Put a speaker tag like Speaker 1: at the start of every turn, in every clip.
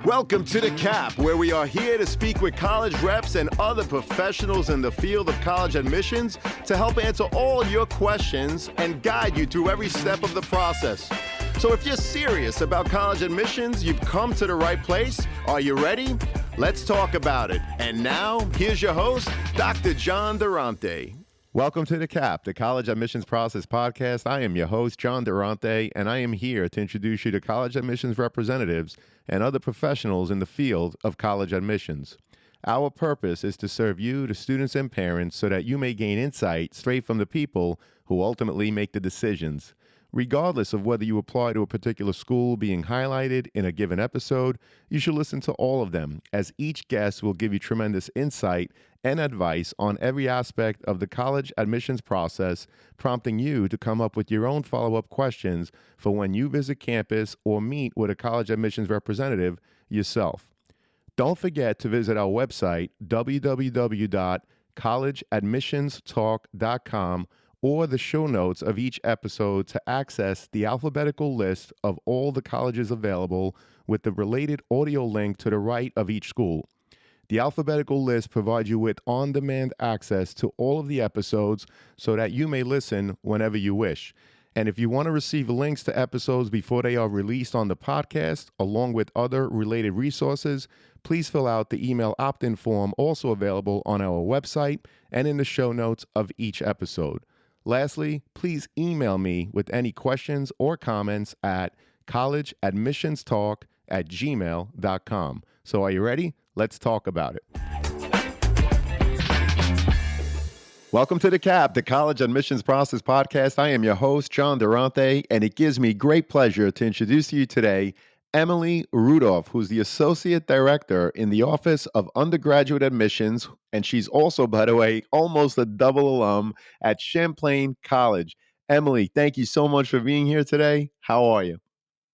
Speaker 1: Welcome to The Cap, where we are here to speak with college reps and other professionals in the field of college admissions to help answer all your questions and guide you through every step of the process. So if you're serious about college admissions, you've come to the right place. Are you ready? Let's talk about it. And now, here's your host, Dr. John Durante. Welcome to The Cap, the College Admissions Process Podcast. I am your host, John Durante, and I am here to introduce you to college admissions representatives and other professionals in the field of college admissions. Our purpose is to serve you, the students and parents, so that you may gain insight straight from the people who ultimately make the decisions. Regardless of whether you apply to a particular school being highlighted in a given episode, you should listen to all of them, as each guest will give you tremendous insight and advice on every aspect of the college admissions process, prompting you to come up with your own follow-up questions for when you visit campus or meet with a college admissions representative yourself. Don't forget to visit our website, www.collegeadmissionstalk.com, or the show notes of each episode to access the alphabetical list of all the colleges available with the related audio link to the right of each school. The alphabetical list provides you with on-demand access to all of the episodes so that you may listen whenever you wish. And if you want to receive links to episodes before they are released on the podcast, along with other related resources, please fill out the email opt-in form also available on our website and in the show notes of each episode. Lastly, please email me with any questions or comments at collegeadmissionstalk@gmail.com. So are you ready? Let's talk about it. Welcome to The Cap, the College Admissions Process Podcast. I am your host, John Durante, and it gives me great pleasure to introduce to you today Emily Rudolph, who's the Associate Director in the Office of Undergraduate Admissions, and she's also, by the way, almost a double alum at Champlain College. Emily, thank you so much for being here today. How are you?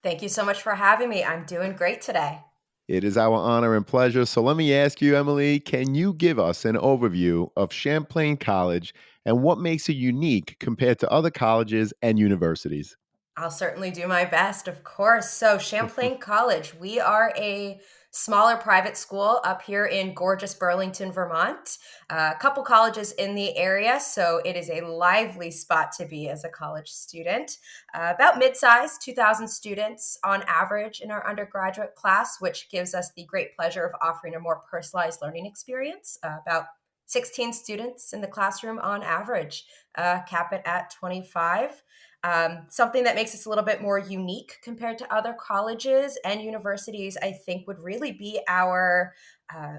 Speaker 2: Thank you so much for having me. I'm doing great today.
Speaker 1: It is our honor and pleasure. So let me ask you, Emily, can you give us an overview of Champlain College and what makes it unique compared to other colleges and universities?
Speaker 2: I'll certainly do my best, of course. So Champlain College, we are a smaller private school up here in gorgeous Burlington, Vermont. A couple colleges in the area, so it is a lively spot to be as a college student. About mid-sized, 2,000 students on average in our undergraduate class, which gives us the great pleasure of offering a more personalized learning experience. About 16 students in the classroom on average, cap it at 25. Something that makes us a little bit more unique compared to other colleges and universities, I think, would really be our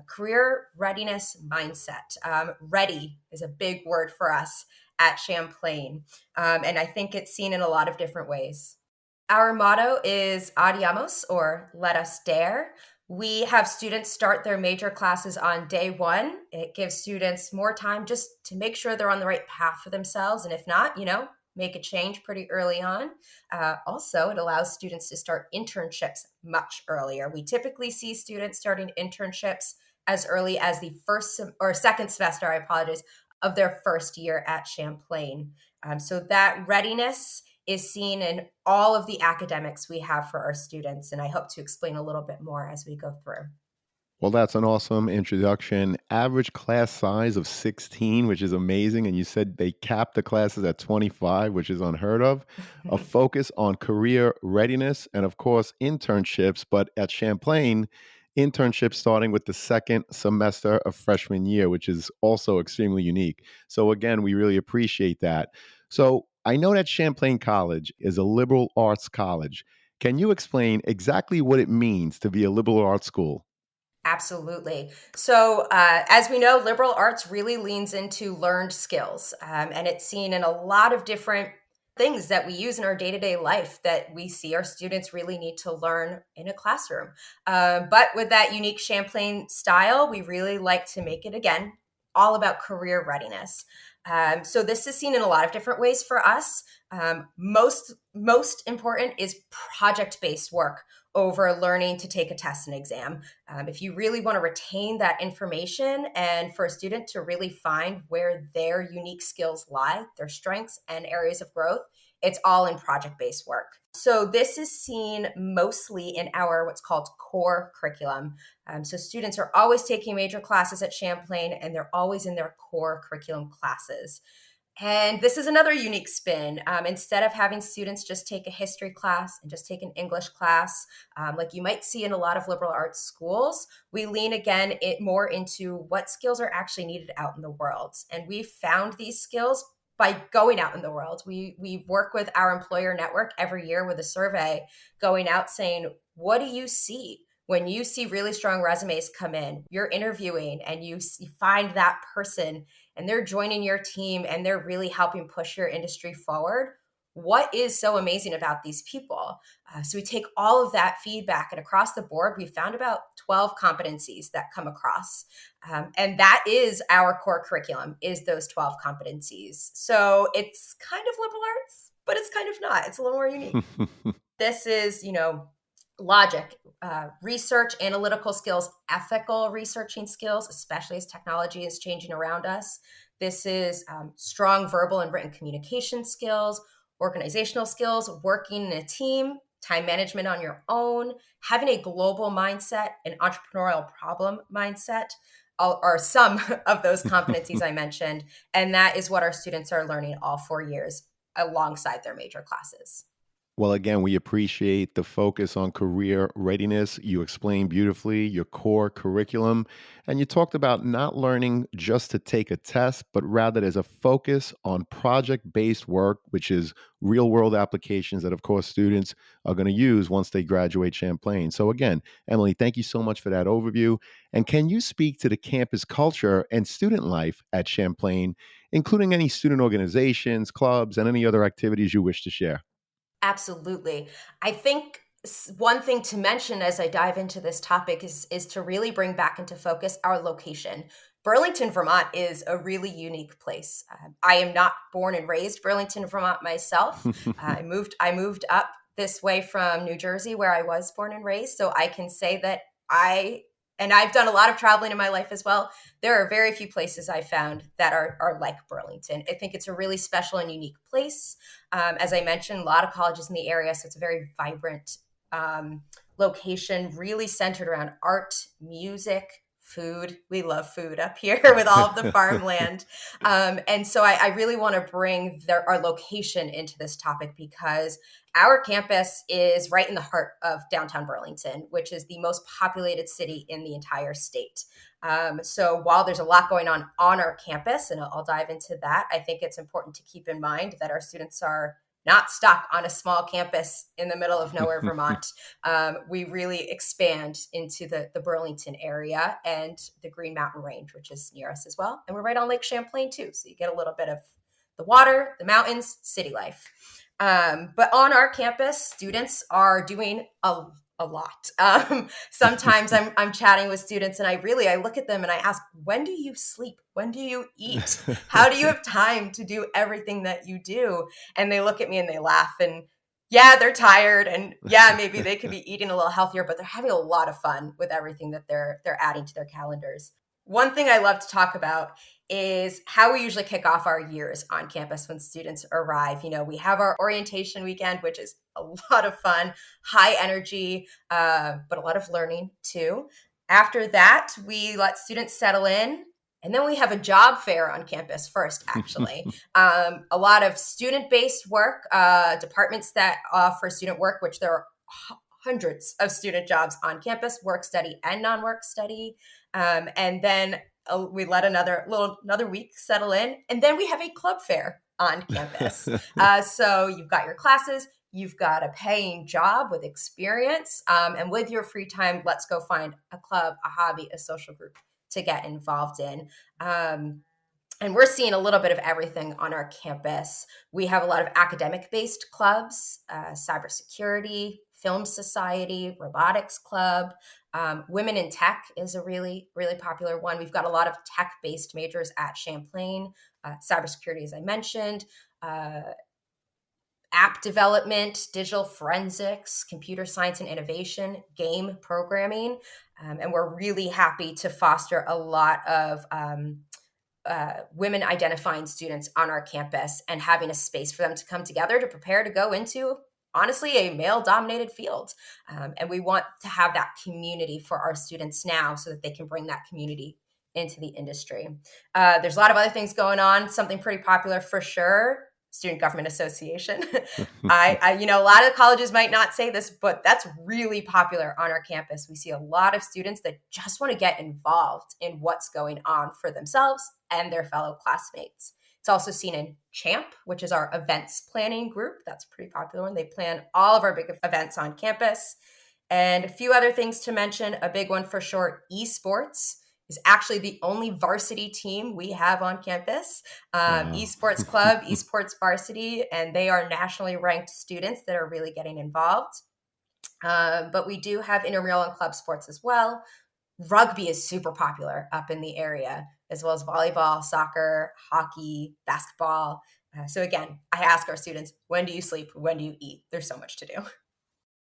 Speaker 2: career readiness mindset. Ready is a big word for us at Champlain, and I think it's seen in a lot of different ways. Our motto is Adiamos, or let us dare. We have students start their major classes on day one. It gives students more time just to make sure they're on the right path for themselves. And if not, make a change pretty early on. Also, it allows students to start internships much earlier. We typically see students starting internships as early as the second semester, of their first year at Champlain. So that readiness is seen in all of the academics we have for our students, and I hope to explain a little bit more as we go through.
Speaker 1: Well, that's an awesome introduction. Average class size of 16, which is amazing. And you said they capped the classes at 25, which is unheard of. A focus on career readiness and, of course, internships. But at Champlain, internships starting with the second semester of freshman year, which is also extremely unique. So, again, we really appreciate that. So I know that Champlain College is a liberal arts college. Can you explain exactly what it means to be a liberal arts school?
Speaker 2: Absolutely. So, as we know, liberal arts really leans into learned skills, and it's seen in a lot of different things that we use in our day-to-day life that we see our students really need to learn in a classroom. But with that unique Champlain style, we really like to make it, again, all about career readiness. So this is seen in a lot of different ways for us. Most important is project-based work over learning to take a test and exam. If you really want to retain that information and for a student to really find where their unique skills lie, their strengths and areas of growth, it's all in project-based work. So this is seen mostly in our what's called core curriculum. So students are always taking major classes at Champlain, and they're always in their core curriculum classes. And this is another unique spin. Instead of having students just take a history class and just take an English class, like you might see in a lot of liberal arts schools, we lean again it more into what skills are actually needed out in the world. And we found these skills by going out in the world. We work with our employer network every year with a survey going out saying, what do you see? When you see really strong resumes come in, you're interviewing and you find that person and they're joining your team and they're really helping push your industry forward. What is so amazing about these people? So we take all of that feedback, and across the board, we found about 12 competencies that come across. And that is our core curriculum, is those 12 competencies. So it's kind of liberal arts, but it's kind of not. It's a little more unique. This is, logic, research, analytical skills, ethical researching skills, especially as technology is changing around us. This is strong verbal and written communication skills, organizational skills, working in a team, time management on your own, having a global mindset, an entrepreneurial problem mindset are some of those competencies I mentioned. And that is what our students are learning all 4 years alongside their major classes.
Speaker 1: Well, again, we appreciate the focus on career readiness. You explained beautifully your core curriculum, and you talked about not learning just to take a test, but rather there's a focus on project based work, which is real world applications that, of course, students are going to use once they graduate Champlain. So, again, Emily, thank you so much for that overview. And can you speak to the campus culture and student life at Champlain, including any student organizations, clubs, and any other activities you wish to share?
Speaker 2: Absolutely. I think one thing to mention as I dive into this topic is to really bring back into focus our location. Burlington, Vermont is a really unique place. I am not born and raised Burlington, Vermont myself. I moved up this way from New Jersey, where I was born and raised. So I can say that I've done a lot of traveling in my life as well. There are very few places I found that are like Burlington. I think it's a really special and unique place. As I mentioned, a lot of colleges in the area, so it's a very vibrant location, really centered around art, music, food. We love food up here with all of the farmland. And so I really want to bring our location into this topic because our campus is right in the heart of downtown Burlington, which is the most populated city in the entire state. So while there's a lot going on our campus, and I'll dive into that, I think it's important to keep in mind that our students are not stuck on a small campus in the middle of nowhere, Vermont. We really expand into the Burlington area and the Green Mountain Range, which is near us as well. And we're right on Lake Champlain too. So you get a little bit of the water, the mountains, city life. But on our campus, students are doing a lot. Sometimes I'm chatting with students and I look at them and I ask, when do you sleep? When do you eat? How do you have time to do everything that you do? And they look at me and they laugh and yeah, they're tired and yeah, maybe they could be eating a little healthier, but they're having a lot of fun with everything that they're adding to their calendars. One thing I love to talk about is how we usually kick off our years on campus when students arrive. We have our orientation weekend, which is a lot of fun, high energy, but a lot of learning too. After that, we let students settle in. And then we have a job fair on campus first, actually. A lot of student-based work, departments that offer student work, which there are hundreds of student jobs on campus, work study and non-work study. And then we let another week settle in, and then we have a club fair on campus. So you've got your classes, you've got a paying job with experience, and with your free time, let's go find a club, a hobby, a social group to get involved in. And we're seeing a little bit of everything on our campus. We have a lot of academic-based clubs, cybersecurity, film society, robotics club. Women in tech is a really, really popular one. We've got a lot of tech-based majors at Champlain, cybersecurity, as I mentioned, app development, digital forensics, computer science and innovation, game programming. And we're really happy to foster a lot of women identifying students on our campus and having a space for them to come together to prepare to go into honestly a male-dominated field. And we want to have that community for our students now so that they can bring that community into the industry. There's a lot of other things going on. Something pretty popular for sure, Student Government Association. A lot of colleges might not say this, but that's really popular on our campus. We see a lot of students that just want to get involved in what's going on for themselves and their fellow classmates. It's also seen in CHAMP, which is our events planning group. That's a pretty popular one. They plan all of our big events on campus. And a few other things to mention. A big one for sure, esports is actually the only varsity team we have on campus.
Speaker 1: Wow.
Speaker 2: Esports club, esports varsity, and they are nationally ranked students that are really getting involved. But we do have intramural and club sports as well. Rugby is super popular up in the area, as well as volleyball, soccer, hockey, basketball. So again, I ask our students, when do you sleep? When do you eat? There's so much to do.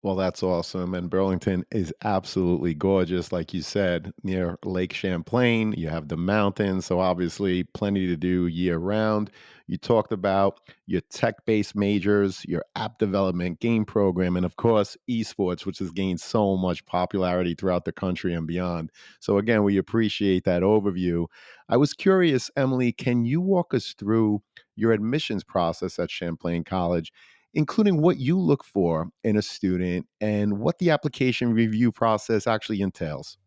Speaker 1: Well, that's awesome. And Burlington is absolutely gorgeous. Like you said, near Lake Champlain, you have the mountains. So, obviously, plenty to do year round. You talked about your tech based majors, your app development, game program, and of course, esports, which has gained so much popularity throughout the country and beyond. So, again, we appreciate that overview. I was curious, Emily, can you walk us through your admissions process at Champlain College, including what you look for in a student and what the application review process actually entails?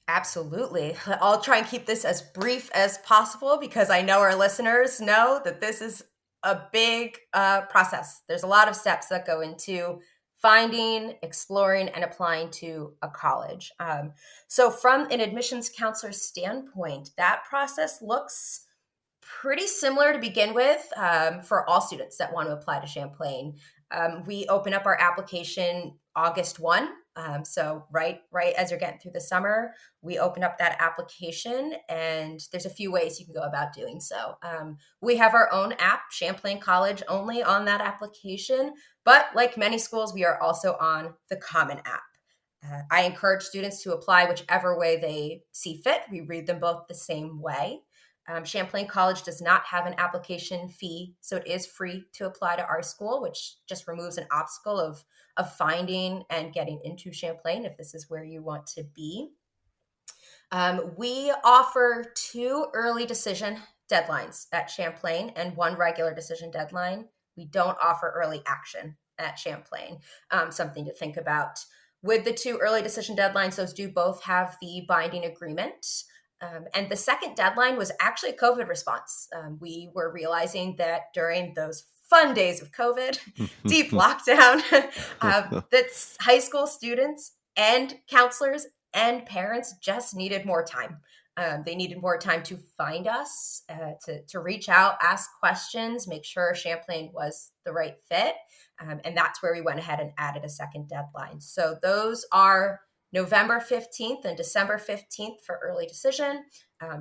Speaker 2: Absolutely. I'll try and keep this as brief as possible because I know our listeners know that this is a big process. There's a lot of steps that go into finding, exploring, and applying to a college. So, from an admissions counselor standpoint, that process looks pretty similar to begin with for all students that want to apply to Champlain. We open up our application August 1. So right as you're getting through the summer, we open up that application, and there's a few ways you can go about doing so. We have our own app, Champlain College only on that application, but like many schools, we are also on the Common app. I encourage students to apply whichever way they see fit. We read them both the same way. Champlain College does not have an application fee, so it is free to apply to our school, which just removes an obstacle of finding and getting into Champlain if this is where you want to be. We offer 2 early decision deadlines at Champlain and 1 regular decision deadline. We don't offer early action at Champlain. Something to think about. With the 2 early decision deadlines, those do both have the binding agreement. And the second deadline was actually a COVID response. We were realizing that during those fun days of COVID, deep lockdown, that high school students and counselors and parents just needed more time. They needed more time to find us, to reach out, ask questions, make sure Champlain was the right fit. And that's where we went ahead and added a second deadline. So those are November 15th and December 15th for early decision,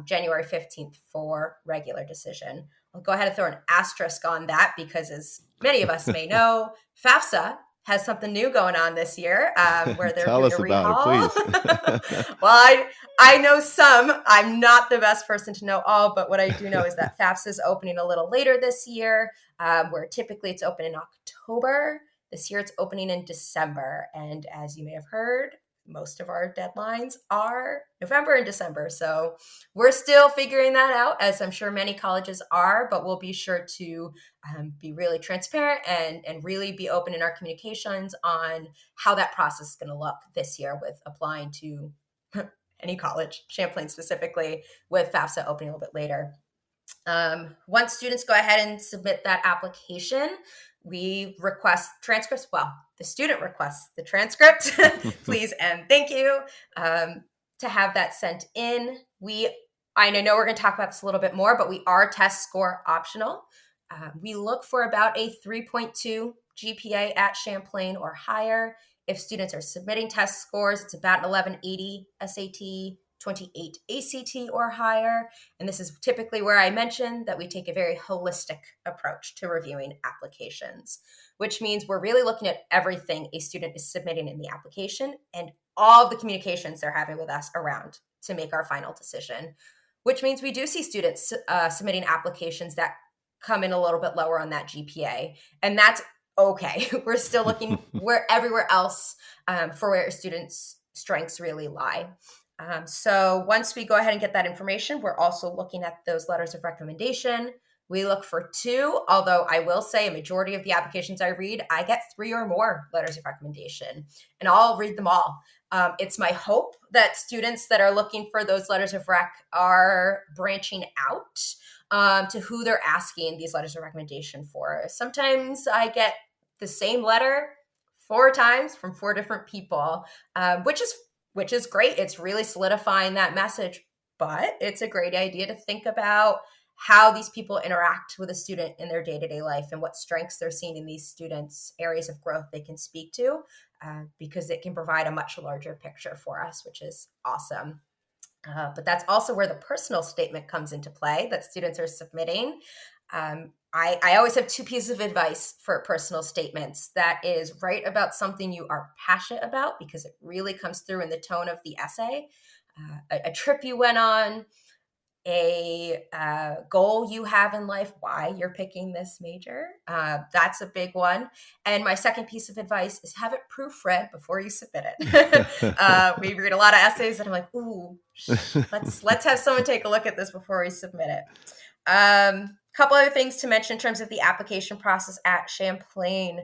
Speaker 2: January 15th for regular decision. I'll go ahead and throw an asterisk on that because, as many of us may know, FAFSA has something new going on this year where they're
Speaker 1: Tell
Speaker 2: doing
Speaker 1: us
Speaker 2: a
Speaker 1: about it,
Speaker 2: rehaul.
Speaker 1: please.
Speaker 2: Well, I know some. I'm not the best person to know all, but what I do know is that FAFSA is opening a little later this year, where typically it's open in October. This year it's opening in December. And as you may have heard, most of our deadlines are November and December. So we're still figuring that out, as I'm sure many colleges are, but we'll be sure to be really transparent and really be open in our communications on how that process is going to look this year with applying to any college, Champlain specifically, with FAFSA opening a little bit later. Once students go ahead and submit that application, we request transcripts. Well, the student requests the transcript, please and thank you, to have that sent in. I know we're going to talk about this a little bit more, but we are test score optional. We look for about a 3.2 GPA at Champlain or higher. If students are submitting test scores, it's about an 1180 SAT, 28 ACT or higher. And this is typically where I mentioned that we take a very holistic approach to reviewing applications, which means we're really looking at everything a student is submitting in the application and all of the communications they're having with us around to make our final decision, which means we do see students submitting applications that come in a little bit lower on that GPA. And that's okay. We're still looking where everywhere else for where students' strengths really lie. So once we go ahead and get that information, we're also looking at those letters of recommendation. We look for two, although I will say a majority of the applications I read, I get three or more letters of recommendation, and I'll read them all. It's my hope that students that are looking for those letters of rec are branching out to who they're asking these letters of recommendation for. Sometimes I get the same letter four times from four different people, which is great. It's really solidifying that message, but it's a great idea to think about how these people interact with a student in their day-to-day life and what strengths they're seeing in these students, areas of growth they can speak to, because it can provide a much larger picture for us, which is awesome. But that's also where the personal statement comes into play that students are submitting. I always have two pieces of advice for personal statements. That is, write about something you are passionate about because it really comes through in the tone of the essay. A trip you went on, a goal you have in life, why you're picking this major. That's a big one. And my second piece of advice is have it proofread before you submit it. We read a lot of essays and I'm like, ooh, let's have someone take a look at this before we submit it. Couple other things to mention in terms of the application process at Champlain.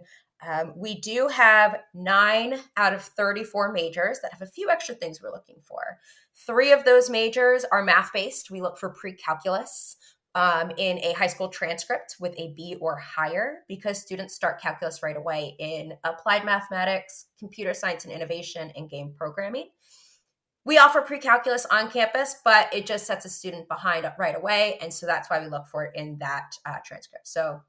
Speaker 2: We do have 9 out of 34 majors that have a few extra things we're looking for. 3 of those majors are math-based. We look for pre-calculus in a high school transcript with a B or higher because students start calculus right away in applied mathematics, computer science and innovation, and game programming. We offer pre-calculus on campus, but it just sets a student behind right away. And so that's why we look for it in that transcript. So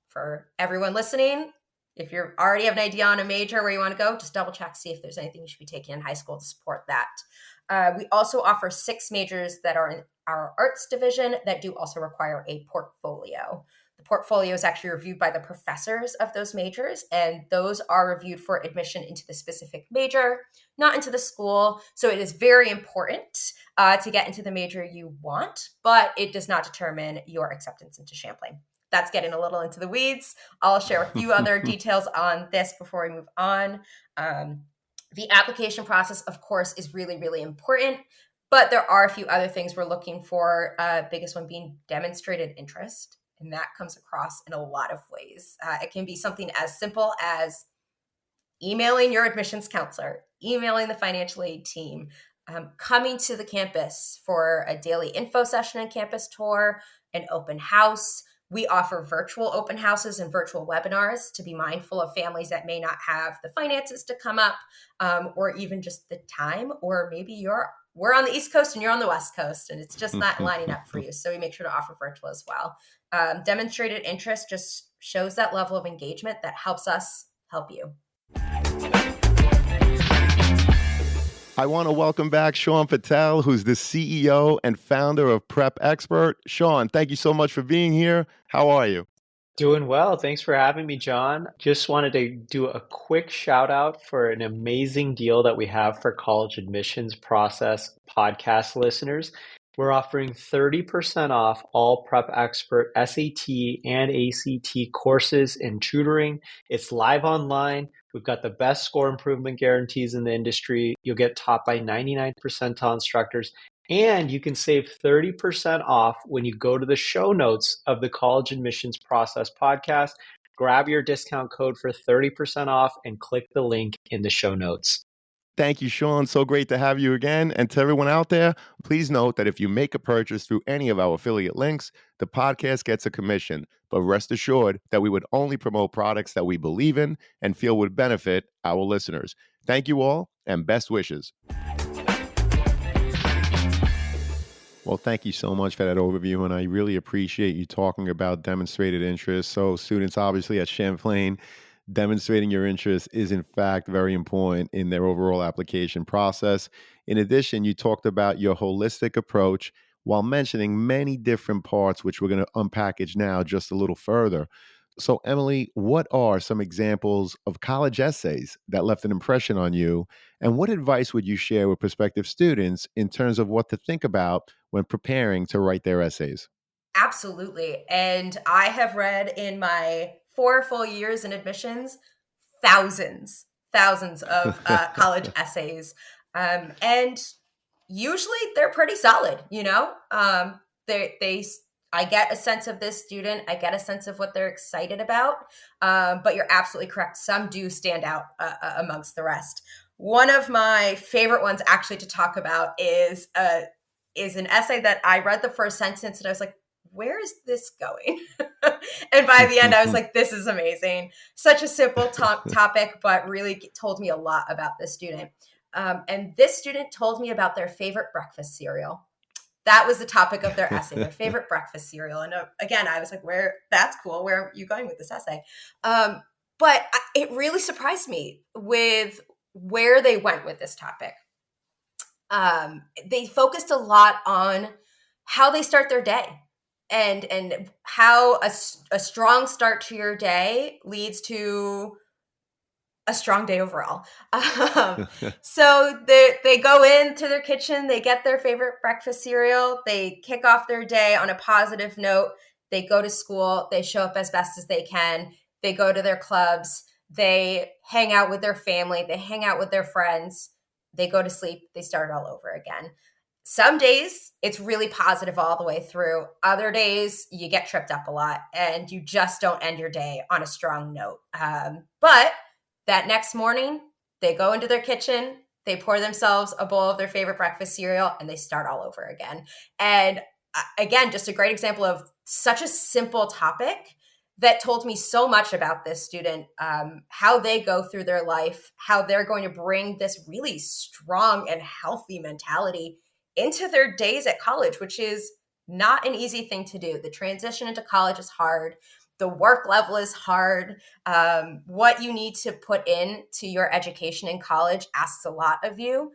Speaker 2: for everyone listening, if you already have an idea on a major where you want to go, just double check, see if there's anything you should be taking in high school to support that. We also offer 6 majors that are in our arts division that do also require a portfolio. The portfolio is actually reviewed by the professors of those majors, and those are reviewed for admission into the specific major, not into the school. So it is very important to get into the major you want, but it does not determine your acceptance into Champlain. That's getting a little into the weeds. I'll share a few other details on this before we move on. The application process, of course, is really, really important, but there are a few other things we're looking for, biggest one being demonstrated interest. And that comes across in a lot of ways. It can be something as simple as emailing your admissions counselor, emailing the financial aid team, coming to the campus for a daily info session and campus tour, an open house. We offer virtual open houses and virtual webinars to be mindful of families that may not have the finances to come up, or even just the time, or maybe we're on the East Coast and you're on the West Coast and it's just not lining up for you. So we make sure to offer virtual as well. Demonstrated interest just shows that level of engagement that helps us help you.
Speaker 1: I want to welcome back Sean Patel, who's the CEO and founder of Prep Expert. Sean, thank you so much for being here. How are you?
Speaker 3: Doing well. Thanks for having me, John. Just wanted to do a quick shout out for an amazing deal that we have for college admissions process podcast listeners. We're offering 30% off all Prep Expert SAT and ACT courses and tutoring. It's live online. We've got the best score improvement guarantees in the industry. You'll get taught by 99 percentile instructors. And you can save 30% off when you go to the show notes of the College Admissions Process podcast. Grab your discount code for 30% off and click the link in the show notes.
Speaker 1: Thank you, Sean. So great to have you again. And to everyone out there, please note that if you make a purchase through any of our affiliate links, the podcast gets a commission. But rest assured that we would only promote products that we believe in and feel would benefit our listeners. Thank you all, and best wishes. Well, thank you so much for that overview, and I really appreciate you talking about demonstrated interest. So students obviously at Champlain, demonstrating your interest is in fact very important in their overall application process. In addition, you talked about your holistic approach while mentioning many different parts, which we're going to unpackage now just a little further. So, Emily, what are some examples of college essays that left an impression on you? And what advice would you share with prospective students in terms of what to think about when preparing to write their essays?
Speaker 2: Absolutely. And I have read in my 4 full years in admissions, thousands of college essays. And usually they're pretty solid, they I get a sense of this student. I get a sense of what they're excited about. But you're absolutely correct. Some do stand out amongst the rest. One of my favorite ones actually to talk about is an essay that I read the first sentence and I was like, where is this going? And by the end, I was like, this is amazing. Such a simple topic, but really told me a lot about this student. And this student told me about their favorite breakfast cereal. That was the topic of their essay, their favorite breakfast cereal. And again, I was like, that's cool. Where are you going with this essay? But it really surprised me with where they went with this topic. They focused a lot on how they start their day and how a strong start to your day leads to a strong day overall. So they go into their kitchen, they get their favorite breakfast cereal, they kick off their day on a positive note, they go to school, they show up as best as they can, they go to their clubs, they hang out with their family, they hang out with their friends, they go to sleep, they start all over again. Some days it's really positive all the way through. Other days you get tripped up a lot and you just don't end your day on a strong note. But that next morning, they go into their kitchen, they pour themselves a bowl of their favorite breakfast cereal, and they start all over again. And again, just a great example of such a simple topic that told me so much about this student, how they go through their life, how they're going to bring this really strong and healthy mentality into their days at college, which is not an easy thing to do. The transition into college is hard. The work level is hard. What you need to put into your education in college asks a lot of you.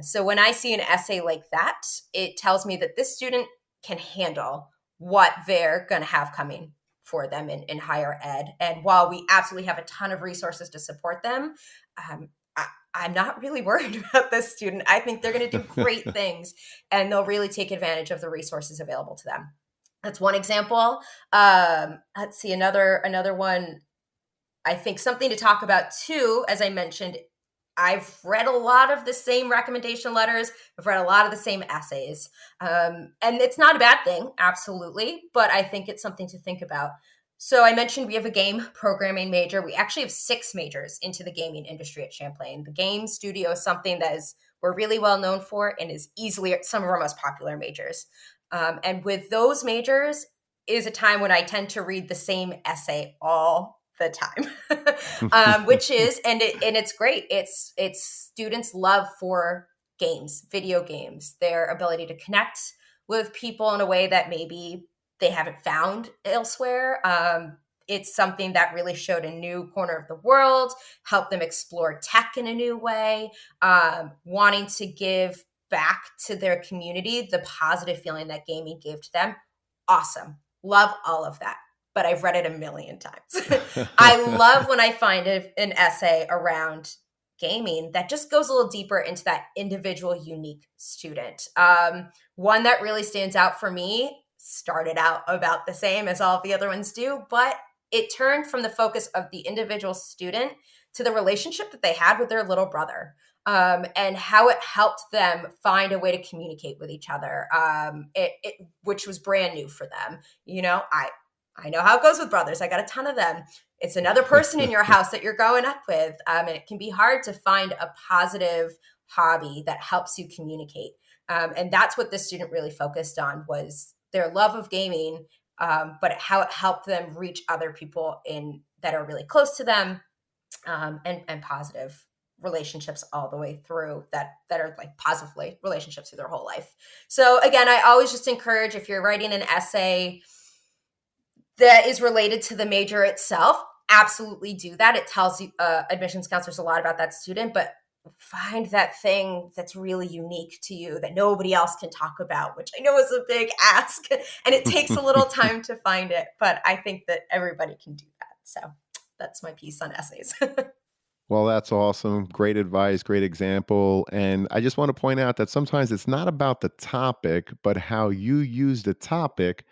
Speaker 2: So when I see an essay like that, it tells me that this student can handle what they're going to have coming for them in higher ed. And while we absolutely have a ton of resources to support them, I'm not really worried about this student. I think they're going to do great things and they'll really take advantage of the resources available to them. That's one example. Let's see, another one. I think something to talk about too, as I mentioned, I've read a lot of the same recommendation letters. I've read a lot of the same essays. And it's not a bad thing, absolutely, but I think it's something to think about. So I mentioned we have a game programming major. We actually have 6 majors into the gaming industry at Champlain. The game studio is something that we're really well known for and is easily some of our most popular majors. And with those majors is a time when I tend to read the same essay all the time, which is, and it's great. It's students' love for games, video games, their ability to connect with people in a way that maybe they haven't found elsewhere. It's something that really showed a new corner of the world, helped them explore tech in a new way, wanting to give back to their community the positive feeling that gaming gave to them. Awesome. Love all of that. But I've read it a million times. I love when I find an essay around gaming that just goes a little deeper into that individual, unique student. One that really stands out for me started out about the same as all of the other ones do, but it turned from the focus of the individual student to the relationship that they had with their little brother. And how it helped them find a way to communicate with each other, which was brand new for them. I know how it goes with brothers. I got a ton of them. It's another person in your house that you're growing up with. And it can be hard to find a positive hobby that helps you communicate. And that's what this student really focused on, was their love of gaming, but how it helped them reach other people that are really close to them, and positive relationships all the way through that are like positively relationships through their whole life. So again, I always just encourage, if you're writing an essay that is related to the major itself, absolutely do that. It tells you admissions counselors a lot about that student, but find that thing that's really unique to you that nobody else can talk about, which I know is a big ask and it takes a little time to find it, but I think that everybody can do that. So that's my piece on essays.
Speaker 1: Well, that's awesome. Great advice, great example. And I just want to point out that sometimes it's not about the topic, but how you use the topic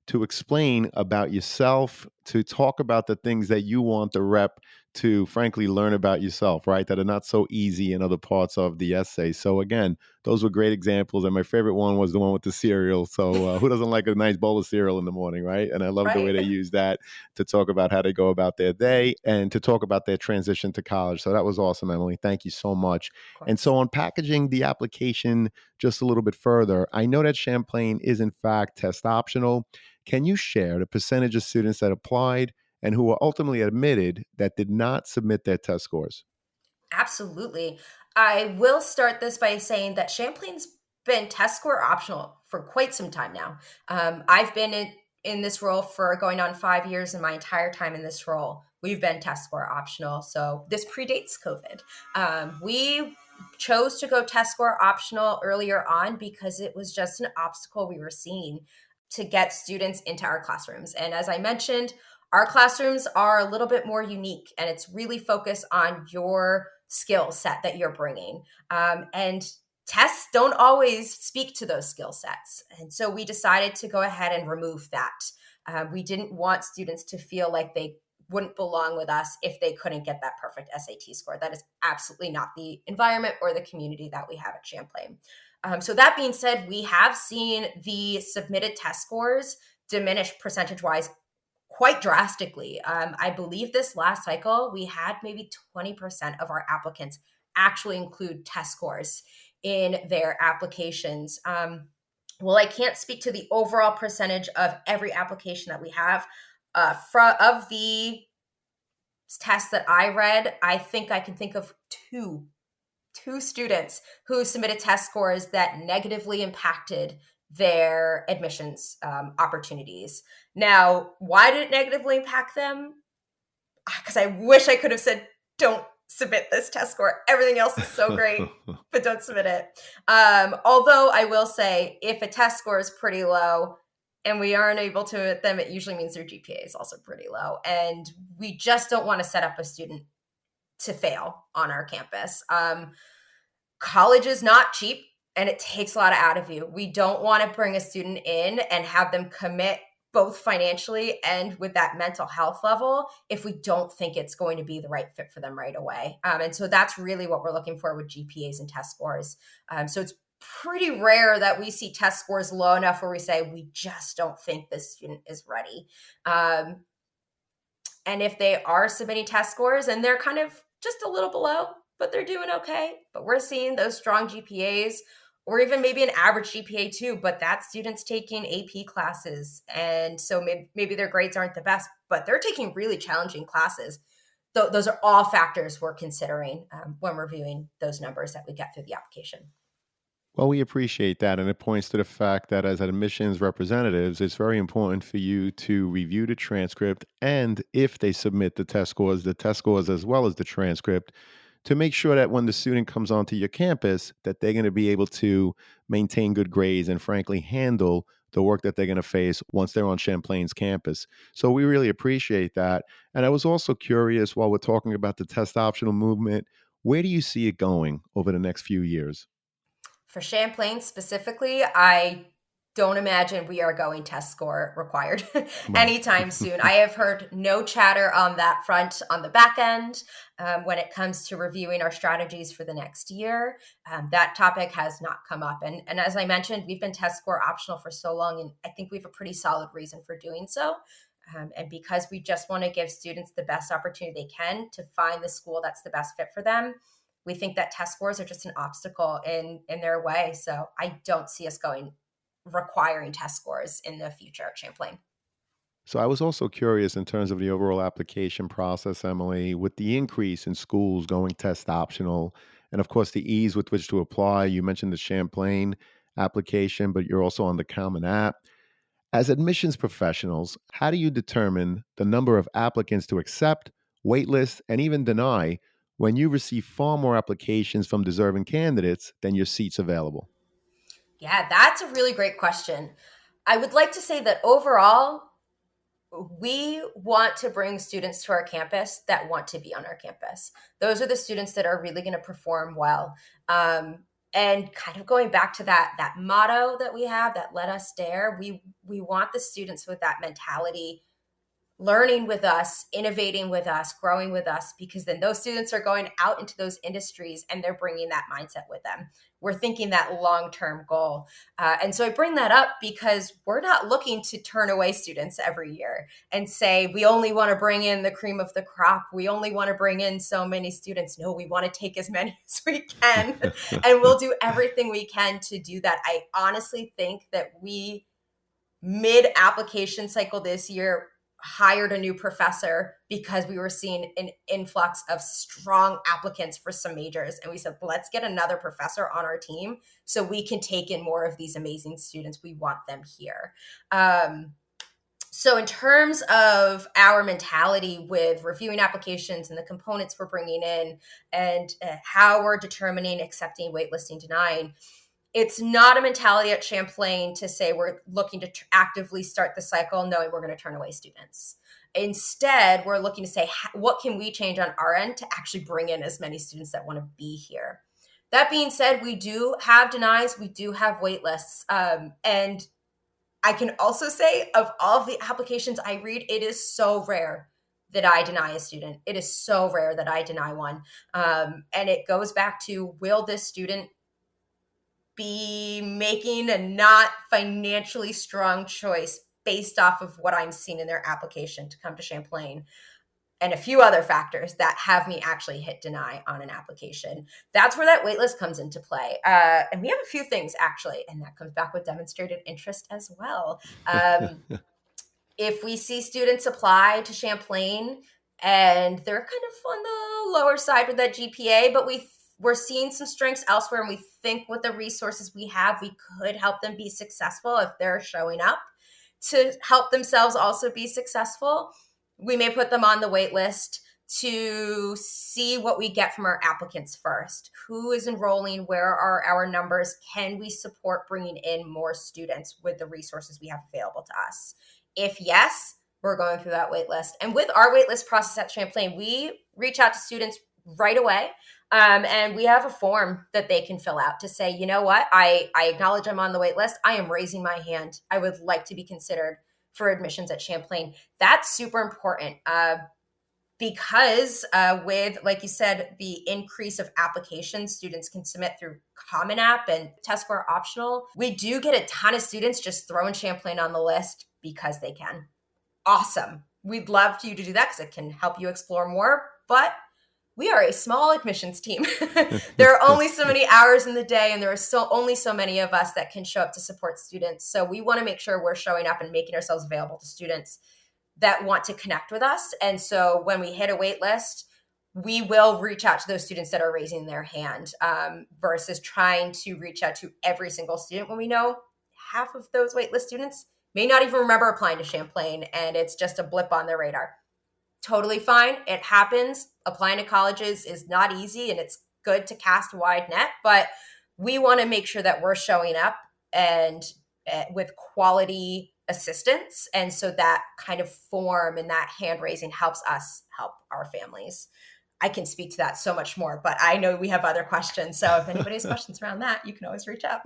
Speaker 1: to explain about yourself, to talk about the things that you want the rep to frankly learn about yourself, right? That are not so easy in other parts of the essay. So again, those were great examples. And my favorite one was the one with the cereal. So who doesn't like a nice bowl of cereal in the morning, right? And I love the way
Speaker 2: Right.
Speaker 1: they use that to talk about how they go about their day and to talk about their transition to college. So that was awesome, Emily. Thank you so much.
Speaker 2: Of
Speaker 1: And
Speaker 2: course.
Speaker 1: so on packaging the application just a little bit further, I know that Champlain is in fact test optional. Can you share the percentage of students that applied and who were ultimately admitted that did not submit their test scores?
Speaker 2: Absolutely. I will start this by saying that Champlain's been test score optional for quite some time now. I've been in this role for going on 5 years, and my entire time in this role, we've been test score optional. So this predates COVID. We chose to go test score optional earlier on because it was just an obstacle we were seeing to get students into our classrooms. And as I mentioned, our classrooms are a little bit more unique, and it's really focused on your skill set that you're bringing. And tests don't always speak to those skill sets. And so we decided to go ahead and remove that. We didn't want students to feel like they wouldn't belong with us if they couldn't get that perfect SAT score. That is absolutely not the environment or the community that we have at Champlain. So that being said, we have seen the submitted test scores diminish percentage wise quite drastically. I believe this last cycle, we had maybe 20% of our applicants actually include test scores in their applications. Well, I can't speak to the overall percentage of every application that we have. Of the tests that I read, I think I can think of two students who submitted test scores that negatively impacted their admissions opportunities. Now, why did it negatively impact them? Because I wish I could have said, don't submit this test score. Everything else is so great, but don't submit it. Although I will say, if a test score is pretty low and we aren't able to admit them, it usually means their GPA is also pretty low. And we just don't want to set up a student to fail on our campus. College is not cheap, and it takes a lot out of you. We don't want to bring a student in and have them commit both financially and with that mental health level if we don't think it's going to be the right fit for them right away. And so that's really what we're looking for with GPAs and test scores. So it's pretty rare that we see test scores low enough where we say we just don't think this student is ready. And if they are submitting test scores and they're kind of just a little below, but they're doing okay, but we're seeing those strong GPAs or even maybe an average GPA too, but that student's taking AP classes. And so maybe their grades aren't the best, but they're taking really challenging classes. Those are all factors we're considering when reviewing those numbers that we get through the application.
Speaker 1: Well, we appreciate that. And it points to the fact that as admissions representatives, it's very important for you to review the transcript and if they submit the test scores as well as the transcript to make sure that when the student comes onto your campus, that they're going to be able to maintain good grades and frankly handle the work that they're going to face once they're on Champlain's campus. So we really appreciate that. And I was also curious while we're talking about the test optional movement, where do you see it going over the next few years?
Speaker 2: For Champlain specifically, I don't imagine we are going test score required
Speaker 1: Right.
Speaker 2: anytime soon. I have heard no chatter on that front on the back end when it comes to reviewing our strategies for the next year. That topic has not come up. And as I mentioned, we've been test score optional for so long, and I think we have a pretty solid reason for doing so. And because we just want to give students the best opportunity they can to find the school that's the best fit for them, we think that test scores are just an obstacle in their way. So I don't see us going requiring test scores in the future at Champlain.
Speaker 1: So I was also curious in terms of the overall application process, Emily, with the increase in schools going test optional, and of course the ease with which to apply. You mentioned the Champlain application, but you're also on the Common App. As admissions professionals, how do you determine the number of applicants to accept, waitlist, and even deny when you receive far more applications from deserving candidates than your seats available?
Speaker 2: Yeah, that's a really great question. I would like to say that overall, we want to bring students to our campus that want to be on our campus. Those are the students that are really going to perform well. And kind of going back to that motto that we have, that let us dare, we want the students with that mentality learning with us, innovating with us, growing with us, because then those students are going out into those industries and they're bringing that mindset with them. We're thinking that long-term goal. And so I bring that up because we're not looking to turn away students every year and say, we only want to bring in the cream of the crop. We only want to bring in so many students. No, we want to take as many as we can. And we'll do everything we can to do that. I honestly think that we, mid application cycle this year, hired a new professor because we were seeing an influx of strong applicants for some majors. And we said, let's get another professor on our team so we can take in more of these amazing students. We want them here. So in terms of our mentality with reviewing applications and the components we're bringing in and how we're determining, accepting, waitlisting, denying, it's not a mentality at Champlain to say we're looking to actively start the cycle knowing we're going to turn away students. Instead, we're looking to say, what can we change on our end to actually bring in as many students that want to be here? That being said, we do have denies, we do have wait lists. And I can also say, of all of the applications I read, it is so rare that I deny a student. It is so rare that I deny one. And it goes back to, will this student be making a not financially strong choice based off of what I'm seeing in their application to come to Champlain, and a few other factors that have me actually hit deny on an application. That's where that waitlist comes into play. And we have a few things actually, and that comes back with demonstrated interest as well. If we see students apply to Champlain and they're kind of on the lower side with that GPA, but we're seeing some strengths elsewhere, and we think with the resources we have, we could help them be successful if they're showing up to help themselves also be successful, we may put them on the wait list to see what we get from our applicants first. Who is enrolling? Where are our numbers? Can we support bringing in more students with the resources we have available to us? If yes, we're going through that wait list. And with our wait list process at Champlain, we reach out to students right away. And we have a form that they can fill out to say, you know what, I acknowledge I'm on the wait list. I am raising my hand. I would like to be considered for admissions at Champlain. That's super important because with, like you said, the increase of applications students can submit through Common App and test score optional. We do get a ton of students just throwing Champlain on the list because they can. Awesome. We'd love for you to do that because it can help you explore more, but we are a small admissions team. There are only so many hours in the day, and there are only so many of us that can show up to support students. So we want to make sure we're showing up and making ourselves available to students that want to connect with us. And so when we hit a wait list, we will reach out to those students that are raising their hand versus trying to reach out to every single student when we know half of those waitlist students may not even remember applying to Champlain, and it's just a blip on their radar. Totally fine. It happens. Applying to colleges is not easy, and it's good to cast a wide net, but we want to make sure that we're showing up and with quality assistance. And so that kind of form and that hand raising helps us help our families. I can speak to that so much more, but I know we have other questions. So if anybody has questions around that, you can always reach out.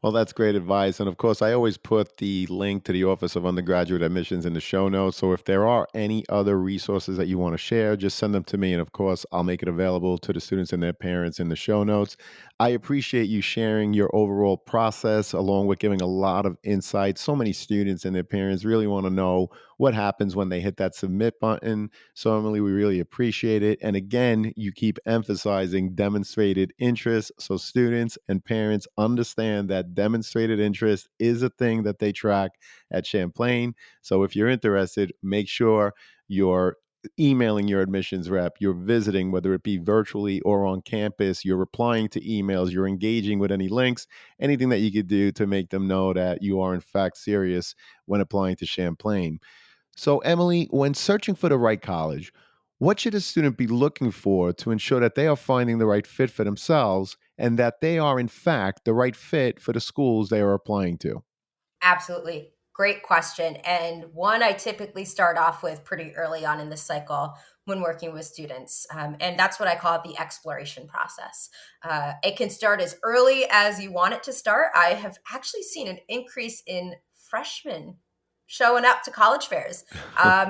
Speaker 1: Well, that's great advice. And of course, I always put the link to the Office of Undergraduate Admissions in the show notes. So if there are any other resources that you want to share, just send them to me. And of course, I'll make it available to the students and their parents in the show notes. I appreciate you sharing your overall process along with giving a lot of insight. So many students and their parents really want to know what happens when they hit that submit button. So, Emily, we really appreciate it. And again, you keep emphasizing demonstrated interest. So students and parents understand that demonstrated interest is a thing that they track at Champlain. So if you're interested, make sure you're emailing your admissions rep, you're visiting, whether it be virtually or on campus, you're replying to emails, you're engaging with any links, anything that you could do to make them know that you are in fact serious when applying to Champlain. So, Emily, when searching for the right college, what should a student be looking for to ensure that they are finding the right fit for themselves and that they are, in fact, the right fit for the schools they are applying to?
Speaker 2: Absolutely. Great question. And one I typically start off with pretty early on in the cycle when working with students. And that's what I call the exploration process. It can start as early as you want it to start. I have actually seen an increase in freshmen showing up to college fairs,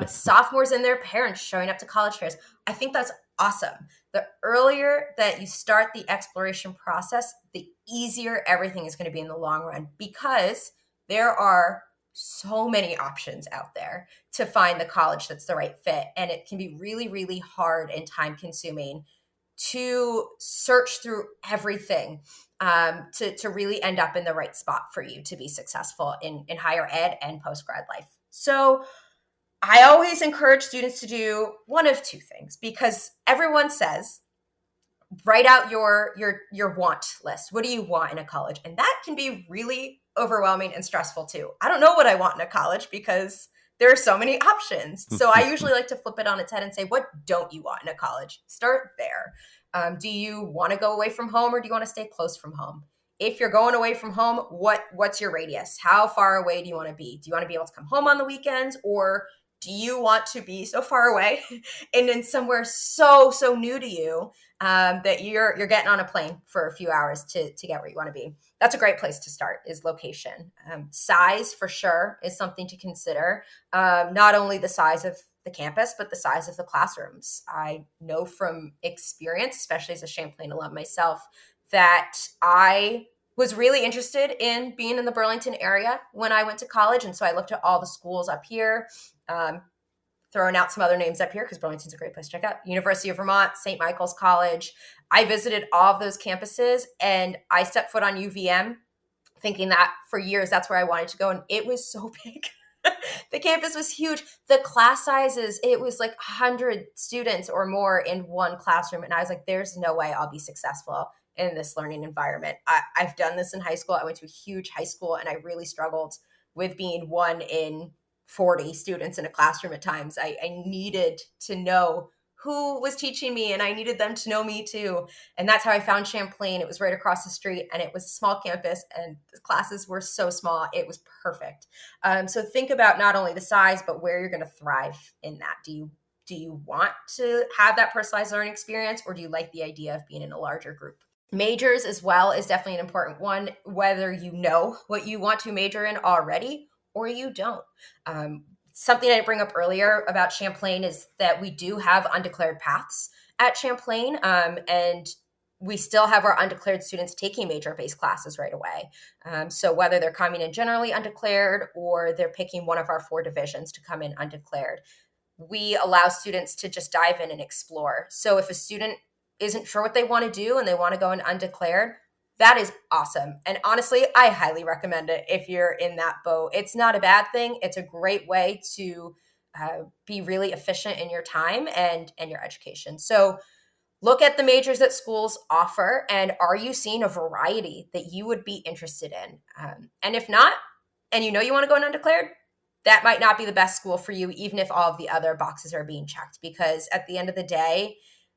Speaker 2: sophomores and their parents showing up to college fairs. I think that's awesome. The earlier that you start the exploration process, the easier everything is going to be in the long run, because there are so many options out there to find the college that's the right fit. And it can be really, really hard and time consuming to search through everything to really end up in the right spot for you to be successful in higher ed and post-grad life. So I always encourage students to do one of two things, because everyone says, write out your want list. What do you want in a college? And that can be really overwhelming and stressful too. I don't know what I want in a college because there are so many options. So I usually like to flip it on its head and say, what don't you want in a college? Start there. Do you want to go away from home, or do you want to stay close from home? If you're going away from home, what's your radius? How far away do you want to be? Do you want to be able to come home on the weekends, or do you want to be so far away and in somewhere so new to you that you're getting on a plane for a few hours to get where you want to be? That's a great place to start, is location. Size for sure is something to consider. Not only the size of the campus, but the size of the classrooms. I know from experience, especially as a Champlain alum myself, that I was really interested in being in the Burlington area when I went to college. And so I looked at all the schools up here, throwing out some other names up here because Burlington's a great place to check out. University of Vermont, St. Michael's College. I visited all of those campuses, and I stepped foot on UVM thinking that for years that's where I wanted to go. And it was so big. The campus was huge. The class sizes, it was like 100 students or more in one classroom. And I was like, there's no way I'll be successful in this learning environment. I've done this in high school. I went to a huge high school, and I really struggled with being 1 in 40 students in a classroom at times. I needed to know who was teaching me, and I needed them to know me too. And that's how I found Champlain. It was right across the street, and it was a small campus, and the classes were so small. It was perfect. So think about not only the size, but where you're going to thrive in that. Do you want to have that personalized learning experience, or do you like the idea of being in a larger group? Majors as well is definitely an important one, whether you know what you want to major in already or you don't. Something I bring up earlier about Champlain is that we do have undeclared paths at Champlain, and we still have our undeclared students taking major-based classes right away. So whether they're coming in generally undeclared or they're picking one of our 4 divisions to come in undeclared, we allow students to just dive in and explore. So if a student isn't sure what they want to do and they want to go in undeclared, that is awesome. And honestly, I highly recommend it if you're in that boat. It's not a bad thing. It's a great way to be really efficient in your time and your education. So look at the majors that schools offer, and are you seeing a variety that you would be interested in? And if not, and you know you want to go in undeclared, that might not be the best school for you, even if all of the other boxes are being checked, because at the end of the day,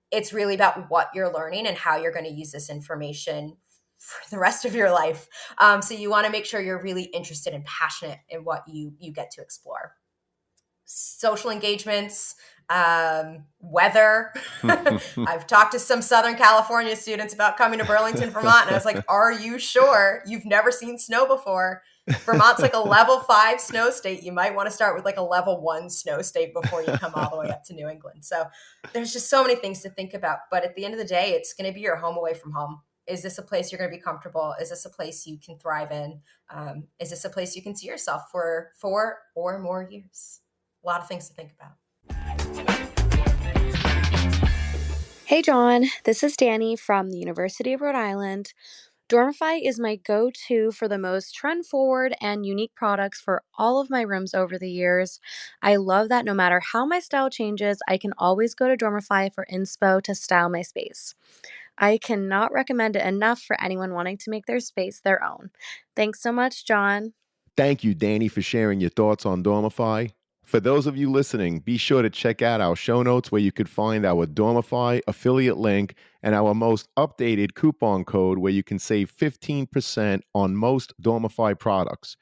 Speaker 2: it's really about what you're learning and how you're going to use this information for the rest of your life. So you want to make sure you're really interested and passionate in what you get to explore. Social engagements, weather. I've talked to some Southern California students about coming to Burlington, Vermont, and I was like, are you sure? You've never seen snow before. Vermont's like a level 5 snow state. You might want to start with like a level 1 snow state before you come all the way up to New England. So there's just so many things to think about. But at the end of the day, it's going to be your home away from home. Is this a place you're going to be comfortable? Is this a place you can thrive in? Is this a place you can see yourself for 4 or more years? A lot of things to think about.
Speaker 4: Hey, John. This is Danny from the University of Rhode Island. Dormify is my go-to for the most trend-forward and unique products for all of my rooms over the years. I love that no matter how my style changes, I can always go to Dormify for inspo to style my space. I cannot recommend it enough for anyone wanting to make their space their own. Thanks so much, John.
Speaker 1: Thank you, Danny, for sharing your thoughts on Dormify. For those of you listening, be sure to check out our show notes where you could find our Dormify affiliate link and our most updated coupon code where you can save 15% on most Dormify products.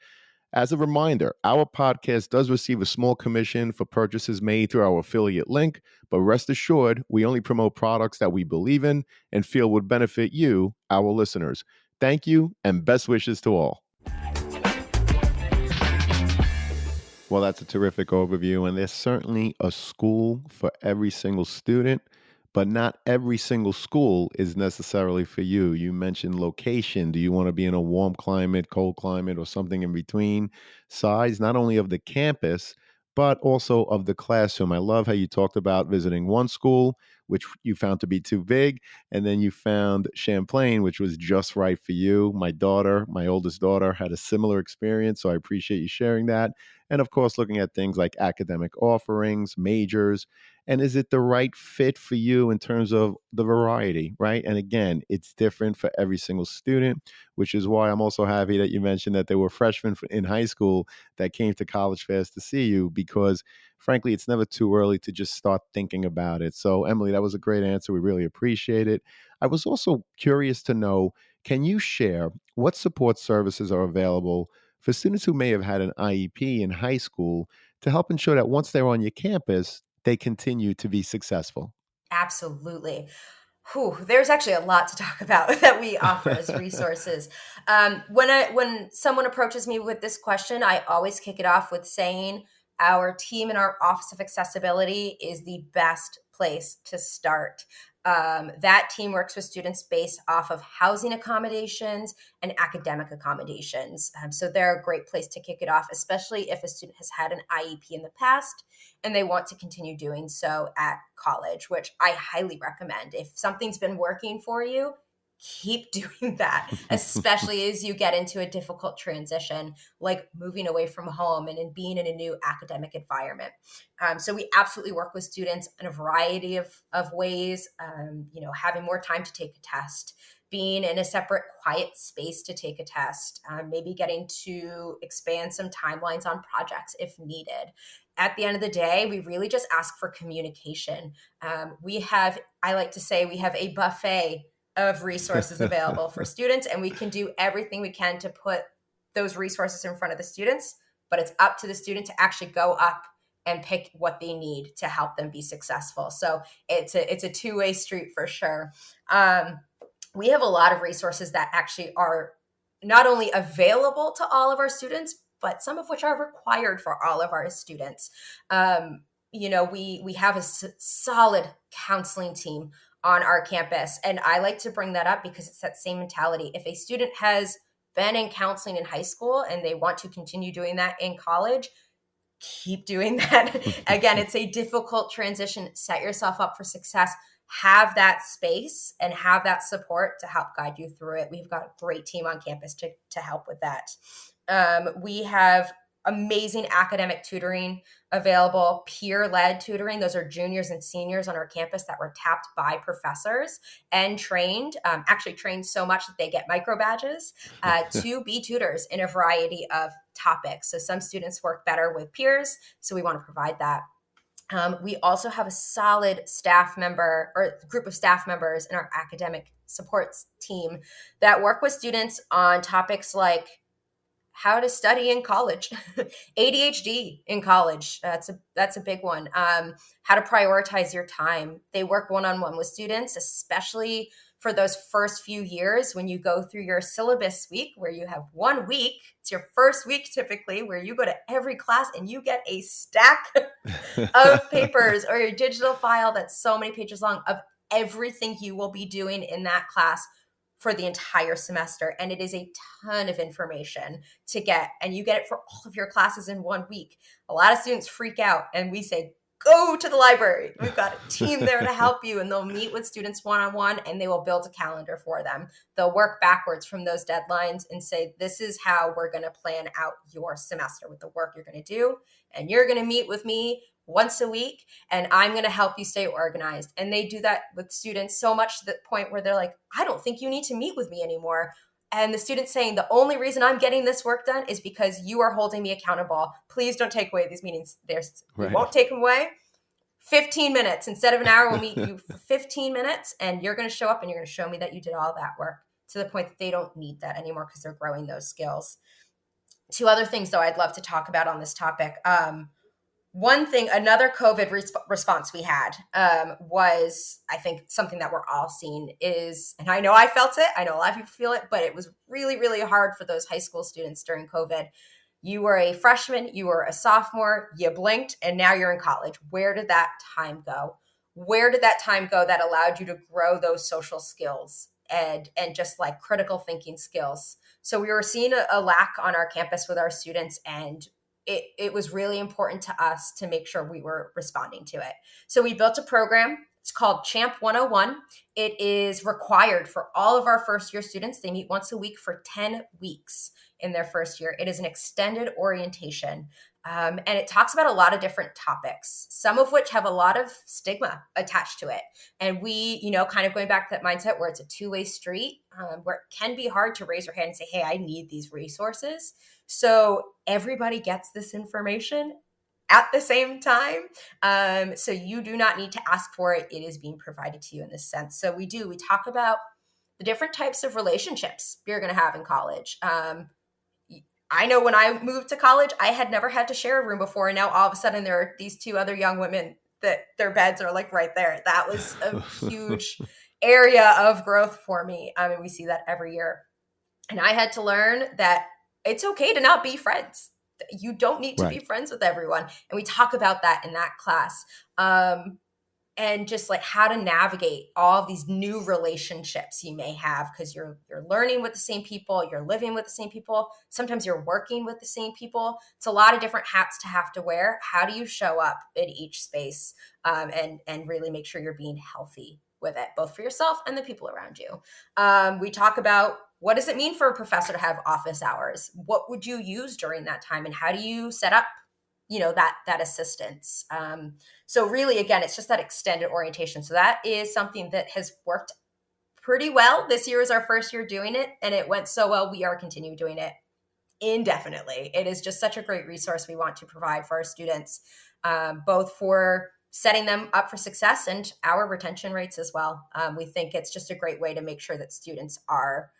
Speaker 1: As a reminder, our podcast does receive a small commission for purchases made through our affiliate link, but rest assured, we only promote products that we believe in and feel would benefit you, our listeners. Thank you, and best wishes to all. Well, that's a terrific overview, and there's certainly a school for every single student, but not every single school is necessarily for you. You mentioned location. Do you want to be in a warm climate, cold climate, or something in between? Size, not only of the campus, but also of the classroom. I love how you talked about visiting one school, which you found to be too big, and then you found Champlain, which was just right for you. My daughter, my oldest daughter, had a similar experience, so I appreciate you sharing that. And of course, looking at things like academic offerings, majors, and is it the right fit for you in terms of the variety, right? And again, it's different for every single student, which is why I'm also happy that you mentioned that there were freshmen in high school that came to College Fest to see you, because frankly, it's never too early to just start thinking about it. So, Emily, that was a great answer. We really appreciate it. I was also curious to know, can you share what support services are available for students who may have had an IEP in high school to help ensure that once they're on your campus, they continue to be successful?
Speaker 2: Absolutely. There's actually a lot to talk about that we offer as resources. When someone approaches me with this question, I always kick it off with saying our team in our Office of Accessibility is the best place to start. That team works with students based off of housing accommodations and academic accommodations. So they're a great place to kick it off, especially if a student has had an IEP in the past and they want to continue doing so at college, which I highly recommend. If something's been working for you, keep doing that, especially as you get into a difficult transition, like moving away from home and in being in a new academic environment. So we absolutely work with students in a variety of ways, having more time to take a test, being in a separate quiet space to take a test, maybe getting to expand some timelines on projects if needed. At the end of the day, we really just ask for communication. I like to say, we have a buffet of resources available for students, and we can do everything we can to put those resources in front of the students, but it's up to the student to actually go up and pick what they need to help them be successful. So it's a two-way street for sure. We have a lot of resources that actually are not only available to all of our students, but some of which are required for all of our students. We have a solid counseling team on our campus, and I like to bring that up because it's that same mentality. If a student has been in counseling in high school and they want to continue doing that in college, keep doing that. Again, it's a difficult transition. Set yourself up for success. Have that space and have that support to help guide you through it. We've got a great team on campus to help with that. We have amazing academic tutoring available, peer-led tutoring. Those are juniors and seniors on our campus that were tapped by professors and trained, actually trained so much that they get micro badges to be tutors in a variety of topics. So some students work better with peers, so we want to provide that. We also have a solid staff member or group of staff members in our academic supports team that work with students on topics like how to study in college, ADHD in college. That's a big one. How to prioritize your time. They work one-on-one with students, especially for those first few years when you go through your syllabus week, where you have 1 week. It's your first week typically, where you go to every class and you get a stack of papers or your digital file that's so many pages long of everything you will be doing in that class for the entire semester. And it is a ton of information to get, and you get it for all of your classes in 1 week. A lot of students freak out, and we say, go to the library. We've got a team there to help you, and they'll meet with students one-on-one, and they will build a calendar for them. They'll work backwards from those deadlines and say, this is how we're going to plan out your semester with the work you're going to do. And you're going to meet with me once a week, and I'm going to help you stay organized. And they do that with students so much to the point where they're like, I don't think you need to meet with me anymore. And the student's saying, the only reason I'm getting this work done is because you are holding me accountable. Please don't take away these meetings. We won't take them away. 15 minutes instead of an hour, we'll meet you for 15 minutes, and you're going to show up and you're going to show me that you did all that work, to the point that they don't need that anymore because they're growing those skills. Two other things, though, I'd love to talk about on this topic. One thing, another COVID response we had was, I think, something that we're all seeing is, and I know I felt it, I know a lot of people feel it, but it was really, really hard for those high school students during COVID. You were a freshman, you were a sophomore, you blinked, and now you're in college. Where did that time go? Where did that time go that allowed you to grow those social skills and just like critical thinking skills? So we were seeing a lack on our campus with our students, and it was really important to us to make sure we were responding to it. So we built a program. It's called Champ 101. It is required for all of our first year students. They meet once a week for 10 weeks in their first year. It is an extended orientation. And it talks about a lot of different topics, some of which have a lot of stigma attached to it. And we, kind of going back to that mindset where it's a two-way street, where it can be hard to raise your hand and say, hey, I need these resources. So everybody gets this information at the same time. So you do not need to ask for it. It is being provided to you in this sense. So we talk about the different types of relationships you're going to have in college. I know when I moved to college, I had never had to share a room before. And now all of a sudden there are these two other young women that their beds are like right there. That was a huge area of growth for me. I mean, we see that every year. And I had to learn that it's okay to not be friends. You don't need to be friends with everyone. And we talk about that in that class. And just like how to navigate all of these new relationships you may have, because you're learning with the same people, you're living with the same people, sometimes you're working with the same people. It's a lot of different hats to have to wear. How do you show up in each space and really make sure you're being healthy with it, both for yourself and the people around you? We talk about, what does it mean for a professor to have office hours? What would you use during that time, and how do you set up that assistance? So really, again, it's just that extended orientation. So that is something that has worked pretty well. This year is our first year doing it, and it went so well, we are continuing doing it indefinitely. It is just such a great resource we want to provide for our students, both for setting them up for success and our retention rates as well. We think it's just a great way to make sure that students are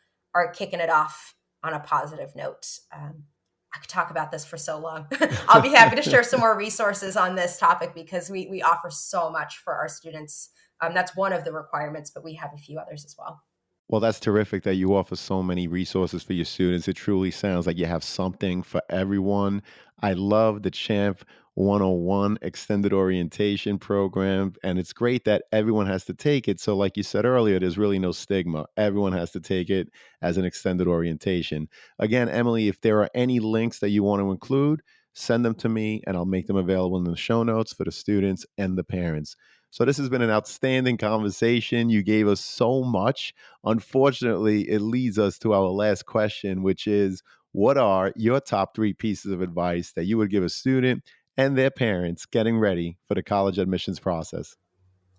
Speaker 2: kicking it off on a positive note. I could talk about this for so long. I'll be happy to share some more resources on this topic, because we offer so much for our students. That's one of the requirements, but we have a few others as well.
Speaker 1: Well, that's terrific that you offer so many resources for your students. It truly sounds like you have something for everyone. I love the Champ 101 extended orientation program, and it's great that everyone has to take it. So, like you said earlier, there's really no stigma. Everyone has to take it as an extended orientation. Again, Emily, if there are any links that you want to include, send them to me and I'll make them available in the show notes for the students and the parents. So, this has been an outstanding conversation. You gave us so much. Unfortunately, it leads us to our last question, which is, what are your top 3 pieces of advice that you would give a student and their parents getting ready for the college admissions process?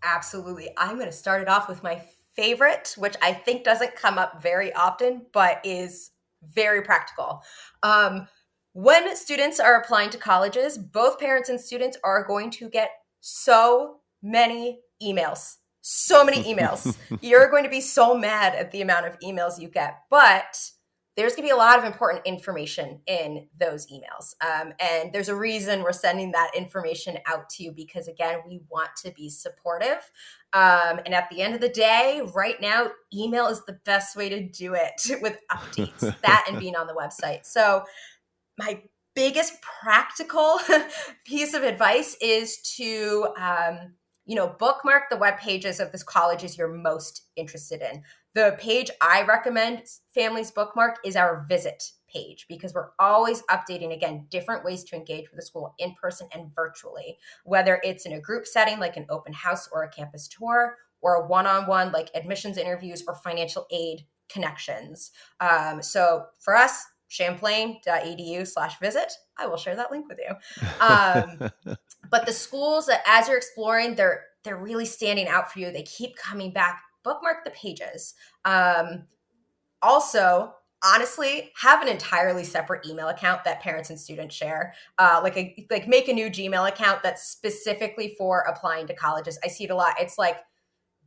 Speaker 2: Absolutely. I'm going to start it off with my favorite, which I think doesn't come up very often, but is very practical. When students are applying to colleges, both parents and students are going to get so many emails. So many emails. You're going to be so mad at the amount of emails you get, but there's going to be a lot of important information in those emails. And there's a reason we're sending that information out to you, because again, we want to be supportive. And at the end of the day, right now, email is the best way to do it with updates, that and being on the website. So my biggest practical piece of advice is to, bookmark the web pages of the colleges you're most interested in. The page I recommend families bookmark is our visit page, because we're always updating, again, different ways to engage with the school in person and virtually, whether it's in a group setting like an open house or a campus tour, or a one-on-one like admissions interviews or financial aid connections. So for us, champlain.edu/visit. I will share that link with you. But the schools that, as you're exploring, they're really standing out for you. They keep coming back. Bookmark the pages. Also, honestly, have an entirely separate email account that parents and students share. Make a new Gmail account that's specifically for applying to colleges. I see it a lot. It's like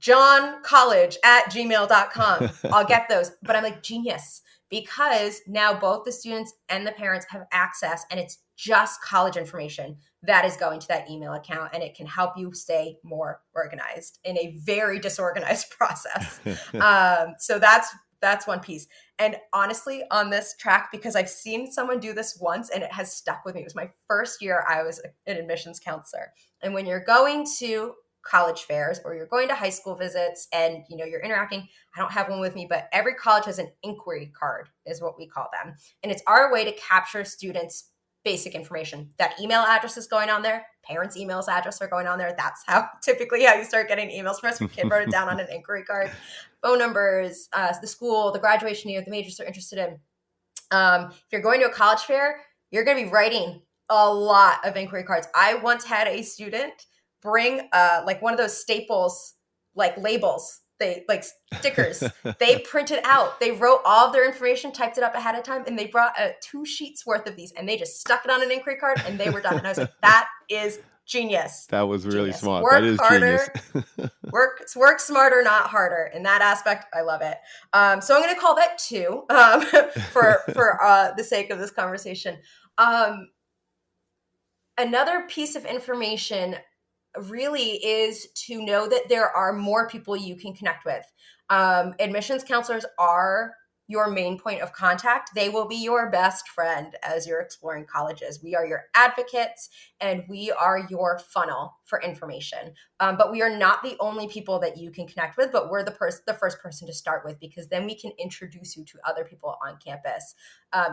Speaker 2: johncollege@gmail.com. I'll get those. But I'm like, genius, because now both the students and the parents have access, and it's just college information that is going to that email account, and it can help you stay more organized in a very disorganized process. So that's one piece. And honestly, on this track, because I've seen someone do this once and it has stuck with me. It was my first year I was an admissions counselor. And when you're going to college fairs or you're going to high school visits and you're interacting, I don't have one with me, but every college has an inquiry card, is what we call them. And it's our way to capture students' basic information. That email address is going on there. Parents' emails address are going on there. That's typically how you start getting emails from us. Your kid wrote it down on an inquiry card. Phone numbers, the school, the graduation year, the majors they're interested in. If you're going to a college fair, you're going to be writing a lot of inquiry cards. I once had a student bring like one of those Staples like labels, they like stickers. They printed out, they wrote all of their information, typed it up ahead of time, and they brought 2 sheets worth of these, and they just stuck it on an inquiry card, and they were done. And I was like, that is genius.
Speaker 1: That was really smart.
Speaker 2: Work
Speaker 1: that is
Speaker 2: harder,
Speaker 1: genius.
Speaker 2: work smarter, not harder. In that aspect, I love it. So I'm going to call that 2 for the sake of this conversation. Another piece of information really is to know that there are more people you can connect with. Admissions counselors are your main point of contact. They will be your best friend as you're exploring colleges. We are your advocates, and we are your funnel for information. But we are not the only people that you can connect with, but we're the first person to start with, because then we can introduce you to other people on campus.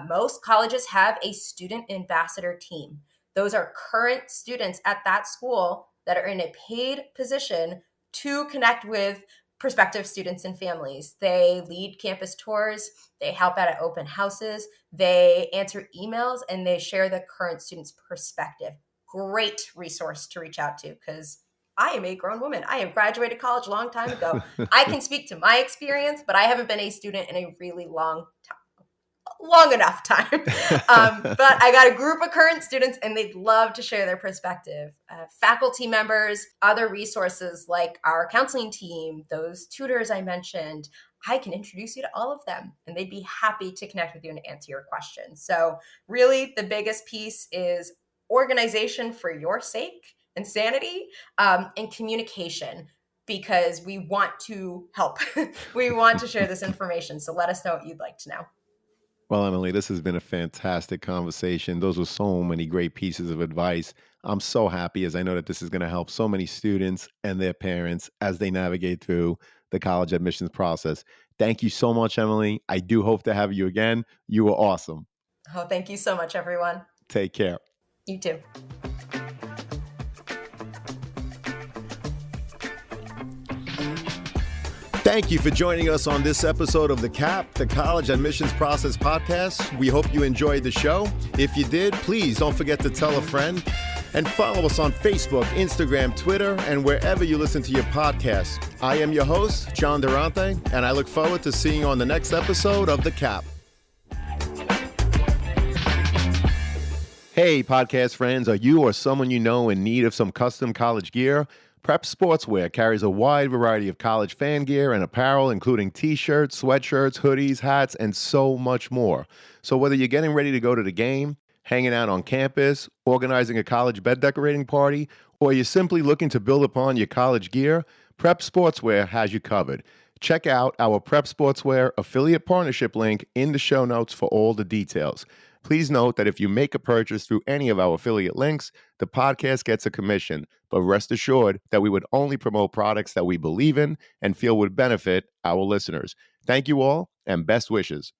Speaker 2: Most colleges have a student ambassador team. Those are current students at that school that are in a paid position to connect with prospective students and families. They lead campus tours, they help out at open houses, they answer emails, and they share the current student's perspective. Great resource to reach out to, because I am a grown woman. I have graduated college a long time ago. I can speak to my experience, but I haven't been a student in a really long enough time. But I got a group of current students, and they'd love to share their perspective. Faculty members, other resources like our counseling team, those tutors I mentioned, I can introduce you to all of them, and they'd be happy to connect with you and answer your questions. So really, the biggest piece is organization for your sake and sanity, and communication, because we want to help. We want to share this information. So let us know what you'd like to know.
Speaker 1: Well, Emily, this has been a fantastic conversation. Those were so many great pieces of advice. I'm so happy, as I know that this is going to help so many students and their parents as they navigate through the college admissions process. Thank you so much, Emily. I do hope to have you again. You were awesome.
Speaker 2: Oh, thank you so much, everyone.
Speaker 1: Take care.
Speaker 2: You too.
Speaker 1: Thank you for joining us on this episode of the CAP, the College Admissions Process Podcast. We hope you enjoyed the show. If you did, please don't forget to tell a friend, and follow us on Facebook, Instagram, Twitter, and wherever you listen to your podcasts. I am your host, John Durante, and I look forward to seeing you on the next episode of the CAP. Hey, podcast friends, are you or someone you know in need of some custom college gear? Prep Sportswear carries a wide variety of college fan gear and apparel, including t-shirts, sweatshirts, hoodies, hats, and so much more. So whether you're getting ready to go to the game, hanging out on campus, organizing a college bed decorating party, or you're simply looking to build upon your college gear, Prep Sportswear has you covered. Check out our Prep Sportswear affiliate partnership link in the show notes for all the details. Please note that if you make a purchase through any of our affiliate links, the podcast gets a commission, but rest assured that we would only promote products that we believe in and feel would benefit our listeners. Thank you all, and best wishes.